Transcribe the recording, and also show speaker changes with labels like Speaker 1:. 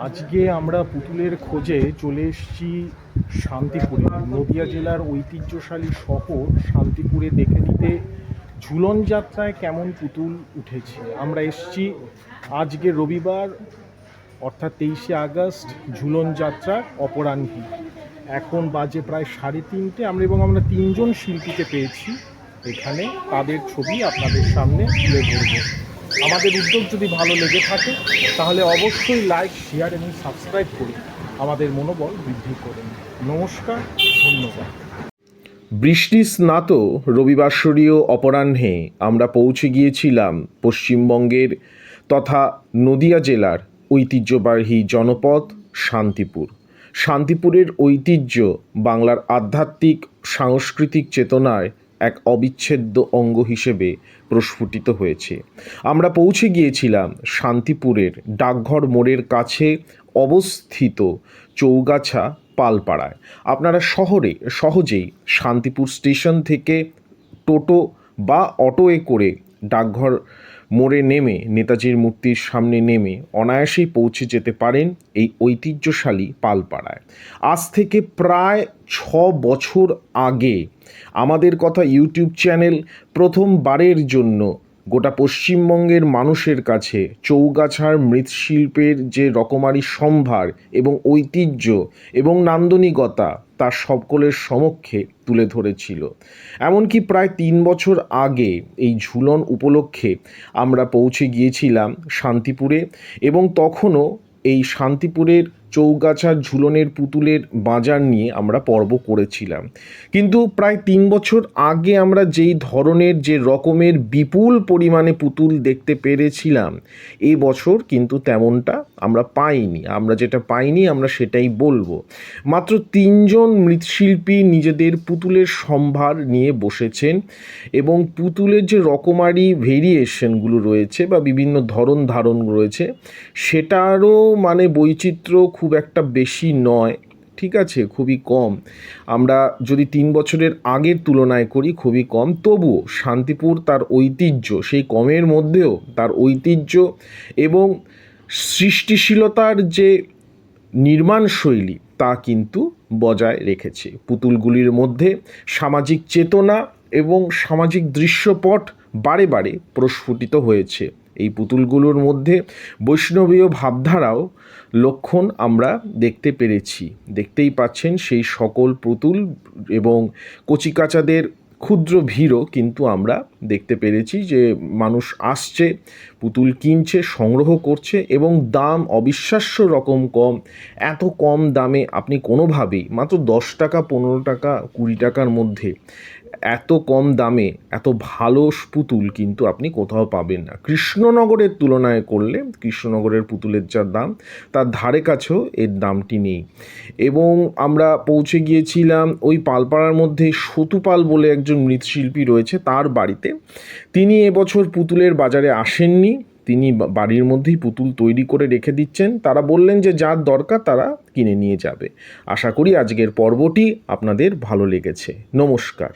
Speaker 1: আজকে আমরা পুতুলের খোঁজে চলে এসেছি শান্তিপুরে, নদিয়া জেলার ঐতিহ্যশালী শহর শান্তিপুরে দেখে নিতে ঝুলন যাত্রায় কেমন পুতুল উঠেছে। আমরা এসেছি আজকে রবিবার অর্থাৎ 23শে আগস্ট ঝুলন যাত্রার অপরাহ্নে। এখন বাজে প্রায় 3:30। আমরা তিনজন শিল্পীকে পেয়েছি এখানে, তাদের ছবি আপনাদের সামনে তুলে ধরব। আমাদের উদ্যোগ যদি ভালো লেগে থাকে তাহলে অবশ্যই লাইক, শেয়ার এবং সাবস্ক্রাইব করে আমাদের মনোবল বৃদ্ধি করুন। নমস্কার, ধন্যবাদ। বৃষ্টি স্নাত রবিবাসরীয় অপরাহ্নে আমরা পৌঁছে গিয়েছিলাম পশ্চিমবঙ্গের তথা নদিয়া জেলার ঐতিহ্যবাহী জনপদ শান্তিপুর। শান্তিপুরের ঐতিহ্য বাংলার আধ্যাত্মিক সাংস্কৃতিক চেতনায় এক অবিচ্ছেদ্য অঙ্গ হিসেবে প্রস্ফুটিত হয়েছে। আমরা পৌঁছে গিয়েছিলাম শান্তিপুরের ডাকঘর মোড়ের কাছে অবস্থিত চৌগাছা পালপাড়ায়। আপনারা সহজেই শান্তিপুর স্টেশন থেকে টোটো বা অটোয়ে করে ডাকঘর মোড়ে নেমে নেতাজির মূর্তির সামনে নেমে অনায়াসেই পৌঁছে যেতে পারেন এই ঐতিহ্যশালী পালপাড়ায়। আজ থেকে প্রায় 6 বছর আগে আমাদের কথা ইউটিউব চ্যানেল প্রথমবারের জন্য গোটা পশ্চিমবঙ্গের মানুষের কাছে চৌগাছার মৃৎশিল্পের যে রকমারি সম্ভার এবং ঐতিহ্য এবং নান্দনিকতা তা সকলের সমক্ষে তুলে ধরেছিল। এমনকি প্রায় 3 বছর আগে এই ঝুলন উপলক্ষে আমরা পৌঁছে গিয়েছিলাম শান্তিপুরে এবং তখনও এই শান্তিপুরের চৌগাছার ঝুলনের পুতুলের বাজার নিয়ে আমরা পর্ব করেছিলাম। কিন্তু প্রায় 3 বছর আগে আমরা যেই ধরনের যে রকমের বিপুল পরিমাণে পুতুল দেখতে পেরেছিলাম, এই বছর কিন্তু তেমনটা আমরা পাইনি। আমরা যেটা পাইনি আমরা সেটাই বলবো। মাত্র 3 জন মৃৎশিল্পী নিজেদের পুতুলের সম্ভার নিয়ে বসেছেন এবং পুতুলের যে রকমারি ভেরিয়েশনগুলো রয়েছে বা বিভিন্ন ধরন ধারণ রয়েছে সেটারও বৈচিত্র্য খুব একটা বেশি নয়, ঠিক আছে, খুবই কম। আমরা যদি 3 বছরের আগের তুলনায় করি খুবই কম, তবুও শান্তিপুর তার ঐতিহ্য, সেই কমের মধ্যেও তার ঐতিহ্য এবং সৃষ্টিশীলতার যে নির্মাণ শৈলী তা কিন্তু বজায় রেখেছে। পুতুলগুলির মধ্যে সামাজিক চেতনা এবং সামাজিক দৃশ্যপট বারে বারে প্রস্ফুটিত হয়েছে। এই পুতুলগুলোর মধ্যে বৈষ্ণবীয় ভাবধারাও লক্ষণ আমরা দেখতে পেরেছি। দেখতেই পাচ্ছেন সেই সকল পুতুল এবং কচিকাচাদের ক্ষুদ্র ভিড়ও কিন্তু আমরা দেখতে পেরেছি যে মানুষ আসছে, পুতুল কিনছে, সংগ্রহ করছে এবং দাম অবিশ্বাস্য রকম কম। এত কম দামে আপনি কোনোভাবেই মাত্র 10 টাকা, 15 টাকা, 20 টাকার মধ্যে এত কম দামে এত ভালো পুতুল কিন্তু আপনি কোথাও পাবেন না। কৃষ্ণনগরের তুলনায় করলে কৃষ্ণনগরের পুতুলের যা দাম তার ধারে কাছেও এর দামটি নেই। এবং আমরা পৌঁছে গিয়েছিলাম ওই পালপাড়ার মধ্যে সতুপাল বলে একজন মৃৎশিল্পী রয়েছে, তার বাড়িতে। তিনি এবছর পুতুলের বাজারে আসেননি, তিনি বাড়ির মধ্যেই পুতুল তৈরি করে রেখে দিচ্ছেন। তারা বললেন যে যার দরকার তারা কিনে নিয়ে যাবে। আশা করি আজকের পর্বটি আপনাদের ভালো লেগেছে। নমস্কার।